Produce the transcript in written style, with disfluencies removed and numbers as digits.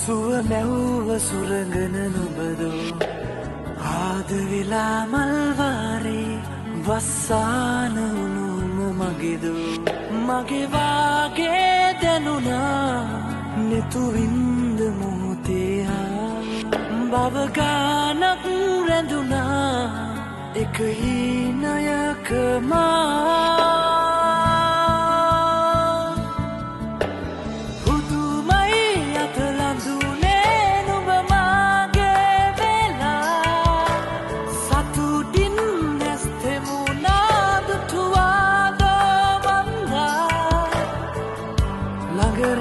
සුව මැව්ව සුරඟන නුබදෝ ආද වෙලා මල්වාරේ වස්සාන උනුම මගේදෝ මගේ වාගේ දැනුණා නෙතුවින්ද මොහොතේ බව ගානක් රැඳුණා එක හීනයක හුදුමයි අතලඳුනේ නුඹ මාගේ වෙලා සතුටින් ඇස් තෙමුණා දුටුවාද වන්දා ළඟ